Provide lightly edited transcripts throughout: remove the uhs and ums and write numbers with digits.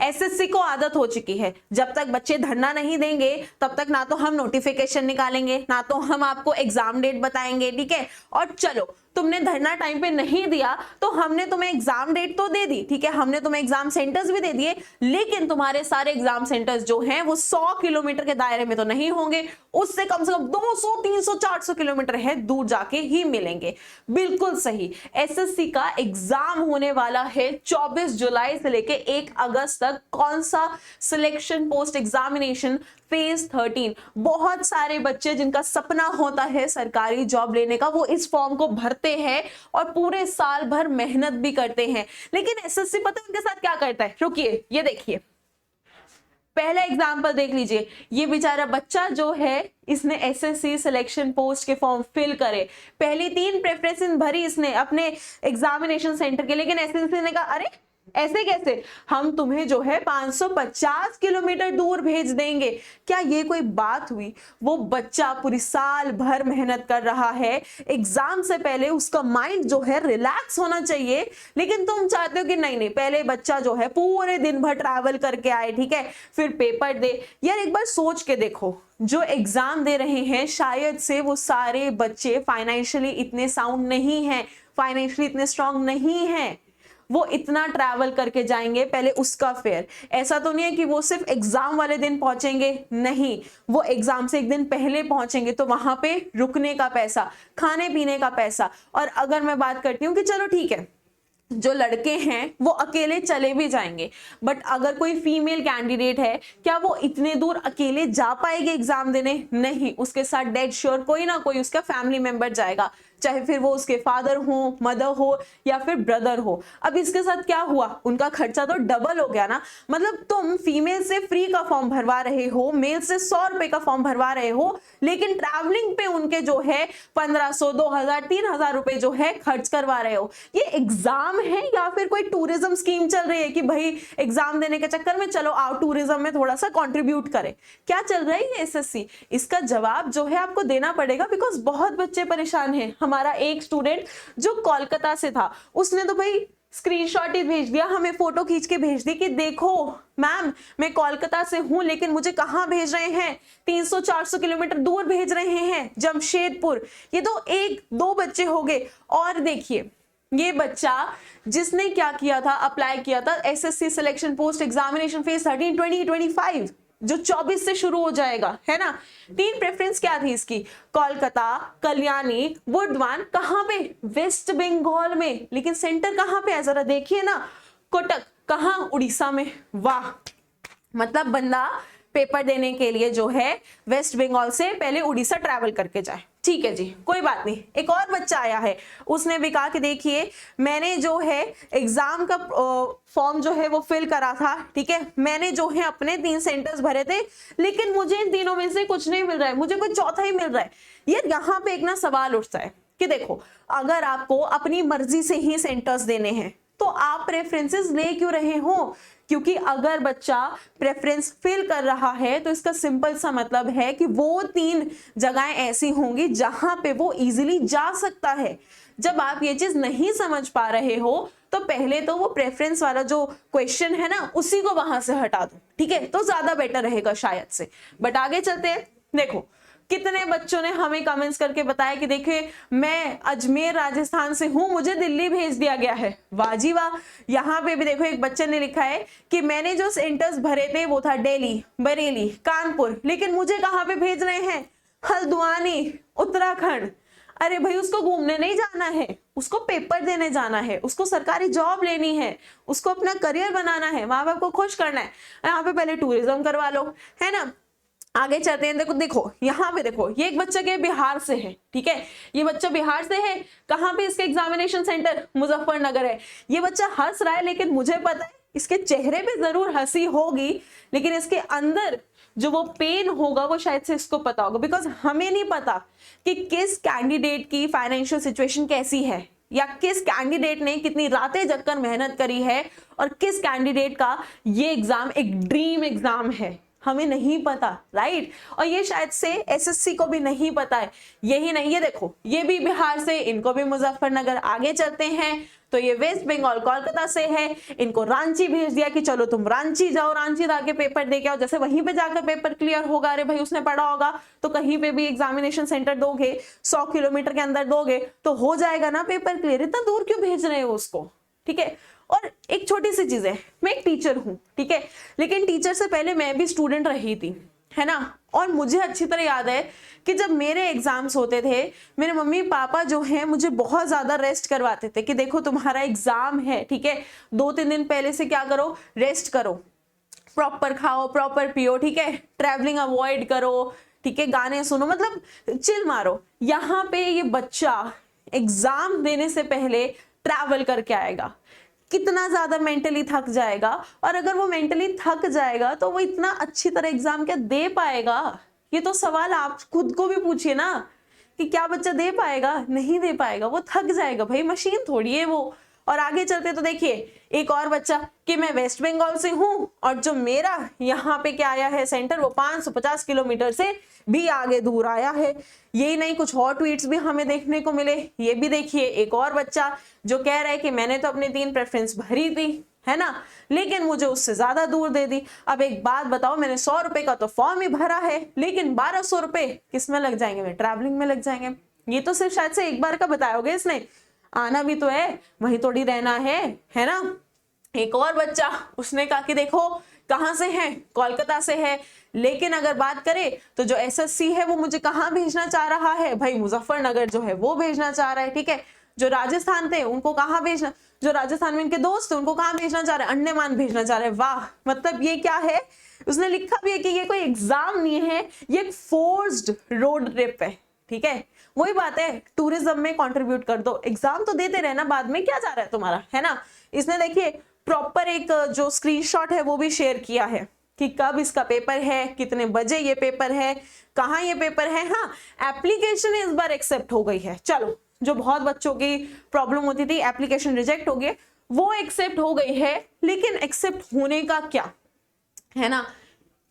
SSC को आदत हो चुकी है, जब तक बच्चे धरना नहीं देंगे तब तक ना तो हम नोटिफिकेशन निकालेंगे, ना तो हम आपको एग्जाम डेट बताएंगे, ठीक है। और चलो तुमने धरना टाइम पे नहीं दिया तो हमने तुम्हें एग्जाम डेट तो दे दी, ठीक है, हमने तुम्हें एग्जाम सेंटर्स भी दे दिए, लेकिन तुम्हारे सारे एग्जाम सेंटर्स जो हैं वो 100 किलोमीटर के दायरे में तो नहीं होंगे, उससे कम से कम 200 300 400 किलोमीटर है दूर जाके ही मिलेंगे। बिल्कुल सही, एसएससी का एग्जाम होने वाला है 24 जुलाई से लेके 1 अगस्त तक। कौन सा? Selection post examination phase 13। बहुत सारे बच्चे जिनका सपना होता है सरकारी जॉब लेने का, वो इस फॉर्म को भरते हैं और पूरे साल भर मेहनत भी करते हैं। लेकिन एसएससी पता है उनके साथ क्या करता है? रुकिए, ये देखिए, पहला एग्जाम्पल देख लीजिए। ये बेचारा बच्चा जो है, इसने एसएससी सिलेक्शन पोस्ट के फॉर्म फिल करे, पहली 3 प्रेफरेंस भरी इसने अपने एग्जामिनेशन सेंटर के, लेकिन एसएससी ने कहा अरे ऐसे कैसे, हम तुम्हें जो है 550 किलोमीटर दूर भेज देंगे। क्या ये कोई बात हुई? वो बच्चा पूरी साल भर मेहनत कर रहा है, एग्जाम से पहले उसका माइंड जो है रिलैक्स होना चाहिए, लेकिन तुम चाहते हो कि नहीं नहीं, पहले बच्चा जो है पूरे दिन भर ट्रैवल करके आए, ठीक है, फिर पेपर दे। यार एक बार सोच के देखो, जो एग्जाम दे रहे हैं शायद से वो सारे बच्चे फाइनेंशियली इतने साउंड नहीं हैं, फाइनेंशियली इतने स्ट्रांग नहीं हैं, वो इतना ट्रैवल करके जाएंगे, पहले उसका फेयर। ऐसा तो नहीं है कि वो सिर्फ एग्जाम वाले दिन पहुंचेंगे, नहीं, वो एग्जाम से 1 दिन पहले पहुंचेंगे, तो वहां पे रुकने का पैसा, खाने पीने का पैसा। और अगर मैं बात करती हूँ कि चलो ठीक है, जो लड़के हैं वो अकेले चले भी जाएंगे, बट अगर कोई फीमेल कैंडिडेट है, क्या वो इतने दूर अकेले जा पाएगी एग्जाम देने? नहीं, उसके साथ डेड श्योर कोई ना कोई उसका फैमिली मेंबर जाएगा, चाहे फिर वो उसके फादर हो, मदर हो या फिर ब्रदर हो। अब इसके साथ क्या हुआ? उनका खर्चा तो डबल हो गया ना। मतलब तुम फीमेल से फ्री का फॉर्म भरवा रहे हो, मेल से 100 रुपए का फॉर्म भरवा रहे हो, लेकिन ट्रैवलिंग पे उनके जो है 1500 2000 3000 रुपए जो है खर्च करवा रहे हो। ये एग्जाम है या फिर कोई टूरिज्म स्कीम चल रही है कि भाई एग्जाम देने के चक्कर में चलो आओ टूरिज्म में थोड़ा सा कंट्रीब्यूट करें? क्या चल रहा है ये एसएससी? इसका जवाब जो है आपको देना पड़ेगा, बिकॉज बहुत बच्चे परेशान हैं। हमारा एक स्टूडेंट जो कोलकाता से था, उसने तो भाई स्क्रीनशॉट ही भेज दिया, हमें फोटो खींच के भेज दी कि देखो मैम मैं कोलकाता से हूं, लेकिन मुझे कहां भेज रहे हैं? 300-400 किलोमीटर दूर भेज रहे हैं, जमशेदपुर। ये तो 1-2 बच्चे हो गए। और देखिए ये बच्चा जिसने क्या किया था, अप्लाई किया था SSC selection post examination phase 13 2025 जो 24 से शुरू हो जाएगा, है ना। 3 प्रेफरेंस क्या थी इसकी? कोलकाता, कल्याणी, बुर्दवान। कहां पे? वेस्ट बंगाल में। लेकिन सेंटर कहां पे है जरा देखिए ना, कोटक। कहां? उड़ीसा में। वाह, मतलब बंदा पेपर देने के लिए जो है वेस्ट बंगाल से पहले उड़ीसा ट्रैवल करके जाए। ठीक है जी, कोई बात नहीं। एक और बच्चा आया है, उसने भी कहा कि देखिए मैंने जो है एग्जाम का फॉर्म जो है वो फिल करा था, ठीक है, मैंने जो है अपने 3 सेंटर्स भरे थे, लेकिन मुझे इन तीनों में से कुछ नहीं मिल रहा है, मुझे कोई चौथा ही मिल रहा है। ये यहाँ पे एक ना सवाल उठता है कि देखो, अगर आपको अपनी मर्जी से ही सेंटर्स देने हैं तो आप प्रेफरेंसेस ले क्यों रहे हो? क्योंकि अगर बच्चा प्रेफरेंस फिल कर रहा है तो इसका सिंपल सा मतलब है कि वो 3 जगहें ऐसी होंगी जहां पे वो इजीली जा सकता है। जब आप ये चीज नहीं समझ पा रहे हो तो पहले तो वो प्रेफरेंस वाला जो क्वेश्चन है ना उसी को वहां से हटा दो, ठीक है, तो ज्यादा बेटर रहेगा शायद से। बट आगे चलते हैं। देखो कितने बच्चों ने हमें कमेंट्स करके बताया कि देखिए मैं अजमेर राजस्थान से हूं, मुझे दिल्ली भेज दिया गया है। वाह जी वाह। यहाँ पे भी देखो एक बच्चे ने लिखा है कि मैंने जो सेंटर्स भरे थे वो था दिल्ली, बरेली, कानपुर, लेकिन मुझे कहाँ पे भेज रहे हैं? हल्द्वानी, उत्तराखंड। अरे भाई उसको घूमने नहीं जाना है, उसको पेपर देने जाना है, उसको सरकारी जॉब लेनी है, उसको अपना करियर बनाना है, माँ बाप को खुश करना है। यहाँ पे पहले टूरिज्म करवा लो, है ना। आगे चलते हैं। देखो यहाँ पे देखो, ये एक बच्चा के बिहार से है, ठीक है, ये बच्चा बिहार से है। कहाँ पे इसका एग्जामिनेशन सेंटर? मुजफ्फरनगर है। ये बच्चा हंस रहा है, लेकिन मुझे पता है इसके चेहरे पे जरूर हंसी होगी, लेकिन इसके अंदर जो वो पेन होगा वो शायद से इसको पता होगा। बिकॉज हमें नहीं पता कि किस कैंडिडेट की फाइनेंशियल सिचुएशन कैसी है, या किस कैंडिडेट ने कितनी रातें जगकर मेहनत करी है, और किस कैंडिडेट का ये एग्जाम एक ड्रीम एग्जाम है, हमें नहीं पता, राइट। और ये शायद से एसएससी को भी नहीं पता है। यही नहीं, ये देखो ये भी बिहार से, इनको भी मुजफ्फरनगर। आगे चलते हैं तो ये वेस्ट बंगाल कोलकाता से है, इनको रांची भेज दिया कि चलो तुम रांची जाओ, रांची जाके पेपर दे के आओ। जैसे वहीं पे जाकर पेपर क्लियर होगा, अरे भाई उसने पढ़ा होगा तो कहीं पे भी एग्जामिनेशन सेंटर दोगे, 100 किलोमीटर के अंदर दोगे तो हो जाएगा ना पेपर क्लियर, इतना दूर क्यों भेज रहे हो उसको, ठीक है। और एक छोटी सी चीज है, मैं एक टीचर हूं, ठीक है, लेकिन टीचर से पहले मैं भी स्टूडेंट रही थी, है ना। और मुझे अच्छी तरह याद है कि जब मेरे एग्जाम्स होते थे, मेरे मम्मी पापा जो हैं मुझे बहुत ज्यादा रेस्ट करवाते थे कि देखो तुम्हारा एग्जाम है, ठीक है, 2-3 दिन पहले से क्या करो, रेस्ट करो, प्रॉपर खाओ, प्रॉपर पियो, ठीक है, ट्रैवलिंग अवॉइड करो, ठीक है, गाने सुनो, मतलब चिल मारो। यहाँ पे ये बच्चा एग्जाम देने से पहले ट्रैवल करके आएगा, कितना ज्यादा मेंटली थक जाएगा, और अगर वो मेंटली थक जाएगा तो वो इतना अच्छी तरह एग्जाम क्या दे पाएगा? ये तो सवाल आप खुद को भी पूछिए ना कि क्या बच्चा दे पाएगा? नहीं दे पाएगा, वो थक जाएगा, भाई मशीन थोड़ी है वो। और आगे चलते तो देखिए एक और बच्चा कि मैं वेस्ट बंगाल से हूं और जो मेरा यहाँ पे क्या आया है सेंटर, वो 550 किलोमीटर से भी आगे दूर आया है। यही नहीं, कुछ और ट्वीट्स भी हमें देखने को मिले। ये भी देखिए एक और बच्चा जो कह रहा है कि मैंने तो अपनी 3 प्रेफरेंस भरी थी, है ना, लेकिन मुझे उससे ज्यादा दूर दे दी। अब एक बात बताओ, मैंने 100 रुपए का तो फॉर्म ही भरा है, लेकिन 1200 रुपए किस में लग जाएंगे? मेरे ट्रैवलिंग में लग जाएंगे। ये तो सिर्फ शायद से एक बार का बताया होगा इसने, आना भी तो है, वहीं थोड़ी रहना है ना। एक और बच्चा उसने कहा कि देखो कहां से है, कोलकाता से है, लेकिन अगर बात करें तो जो एसएससी है वो मुझे कहां भेजना चाह रहा है, भाई मुजफ्फरनगर जो है वो भेजना चाह रहा है, ठीक है। जो राजस्थान थे उनको कहां भेजना, जो राजस्थान में इनके दोस्त थे उनको कहां भेजना चाह रहे हैं, अंडमान भेजना चाह रहे हैं। वाह, मतलब ये क्या है, उसने लिखा भी है कि ये कोई एग्जाम नहीं है, ये एक फोर्स्ड रोड ट्रिप है, ठीक है। वही बात है, टूरिज्म में कंट्रीब्यूट कर दो, एग्जाम तो देते रहना, बाद में क्या जा रहा है तुम्हारा, है ना। इसने देखिए प्रॉपर एक जो स्क्रीनशॉट है वो भी शेयर किया है कि कब इसका पेपर है, कितने बजे ये पेपर है, कहाँ ये पेपर है। हाँ, एप्लीकेशन इस बार एक्सेप्ट हो गई है, चलो जो बहुत बच्चों की प्रॉब्लम होती थी, एप्लीकेशन रिजेक्ट हो गई, वो एक्सेप्ट हो गई है, लेकिन एक्सेप्ट होने का क्या है ना।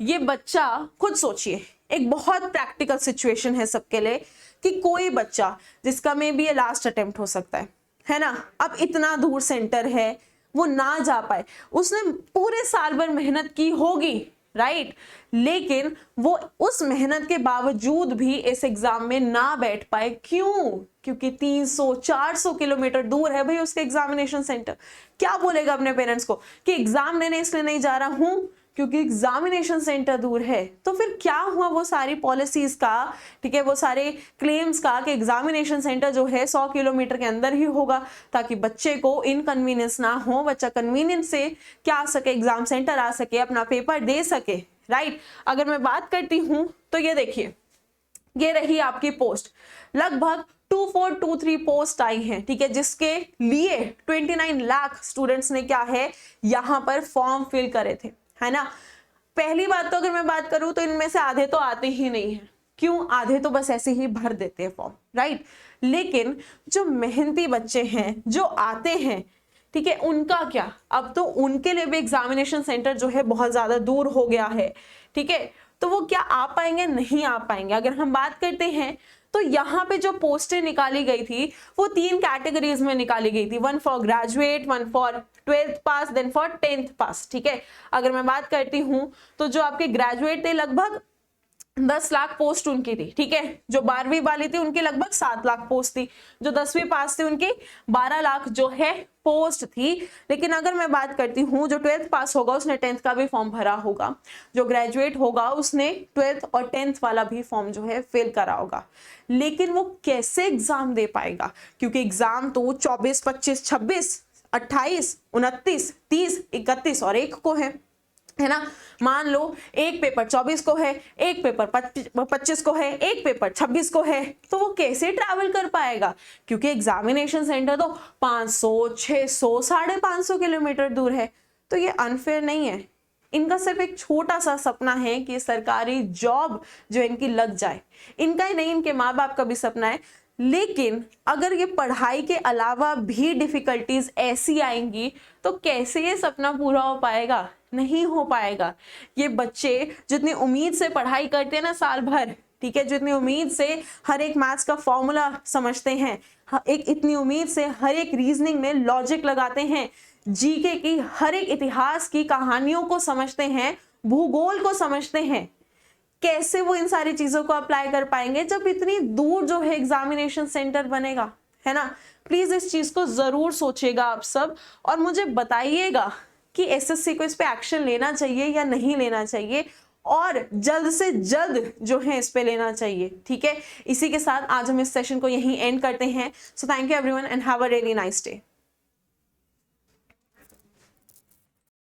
ये बच्चा खुद सोचिए, एक बहुत प्रैक्टिकल सिचुएशन है सबके लिए कि कोई बच्चा जिसका में भी ये लास्ट अटेम्प्ट हो सकता है ना, अब इतना दूर सेंटर है, वो ना जा पाए, उसने पूरे साल भर मेहनत की होगी, राइट, लेकिन वो उस मेहनत के बावजूद भी इस एग्जाम में ना बैठ पाए। क्यों? क्योंकि 300-400 किलोमीटर दूर है भाई उसके एग्जामिनेशन सेंटर। क्या बोलेगा अपने पेरेंट्स को कि एग्जाम देने इसलिए नहीं जा रहा हूं क्योंकि एग्जामिनेशन सेंटर दूर है। तो फिर क्या हुआ वो सारी पॉलिसीज का, ठीक है, वो सारे क्लेम्स का कि एग्जामिनेशन सेंटर जो है 100 किलोमीटर के अंदर ही होगा ताकि बच्चे को इनकन्वीनियंस ना हो, बच्चा कन्वीनियंस से क्या आ सके, एग्जाम सेंटर आ सके, अपना पेपर दे सके, राइट। अगर मैं बात करती हूं तो ये देखिए, ये रही आपकी पोस्ट, लगभग 2423 पोस्ट आई हैं, ठीक है, जिसके लिए 29 लाख स्टूडेंट्स ने क्या है यहां पर फॉर्म फिल करे थे, है ना। पहली बात तो अगर मैं बात करूं तो इनमें से आधे तो आते ही नहीं है। क्यों? आधे तो बस ऐसे ही भर देते हैं फॉर्म, राइट। लेकिन जो मेहनती बच्चे हैं जो आते हैं, ठीक है, उनका क्या, अब तो उनके लिए भी एग्जामिनेशन सेंटर जो है बहुत ज्यादा दूर हो गया है, ठीक है, तो वो क्या आ पाएंगे? नहीं आ पाएंगे। अगर हम बात करते हैं तो यहाँ पे जो पोस्टें निकाली गई थी वो 3 कैटेगरीज में निकाली गई थी, 1 for graduate, 1 for 12th pass, then for 10th pass, ठीक है। अगर मैं बात करती हूं तो जो आपके ग्रेजुएट थे लगभग 10 लाख पोस्ट उनकी थी, ठीक है। जो 12वीं वाली थी उनकी लगभग 7 लाख पोस्ट थी, जो 10वीं पास थी उनकी 12 लाख जो है पोस्ट थी। लेकिन अगर मैं बात करती हूँ जो 12th पास होगा उसने 10th का भी फॉर्म भरा होगा, जो ग्रेजुएट होगा उसने 12th और 10th वाला भी फॉर्म जो है फिल करा होगा, लेकिन वो कैसे एग्जाम दे पाएगा? क्योंकि एग्जाम तो 24, 25, 26, 28, 29, 30, 31 और 1 को है ना। मान लो एक पेपर 24 को है, एक पेपर 25 को है, एक पेपर 26 को है, तो वो कैसे ट्रैवल कर पाएगा? क्योंकि एग्जामिनेशन सेंटर तो 500, 600, 550 किलोमीटर दूर है। तो ये अनफेयर नहीं है, इनका सिर्फ एक छोटा सा सपना है कि सरकारी जॉब जो इनकी लग जाए। इनका ही नहीं, इनके माँ बाप का भी सपना है। लेकिन अगर ये पढ़ाई के अलावा भी डिफिकल्टीज ऐसी आएंगी तो कैसे ये सपना पूरा हो पाएगा? नहीं हो पाएगा। ये बच्चे जितनी उम्मीद से पढ़ाई करते हैं ना साल भर, ठीक है, जो इतनी उम्मीद से हर एक मैथ्स का फॉर्मूला समझते हैं, एक इतनी उम्मीद से हर एक रीजनिंग में लॉजिक लगाते हैं, जीके की हर एक इतिहास की कहानियों को समझते हैं, भूगोल को समझते हैं, कैसे वो इन सारी चीजों को अप्लाई कर पाएंगे जब इतनी दूर जो है एग्जामिनेशन सेंटर बनेगा, है ना। प्लीज इस चीज को जरूर सोचिएगा आप सब और मुझे बताइएगा कि एसएससी को इस पे एक्शन लेना चाहिए या नहीं लेना चाहिए और जल्द से जल्द जो है इस पे लेना चाहिए। ठीक है, इसी के साथ आज हम इस सेशन को यहीं एंड करते हैं। So thank you everyone and have a really nice day.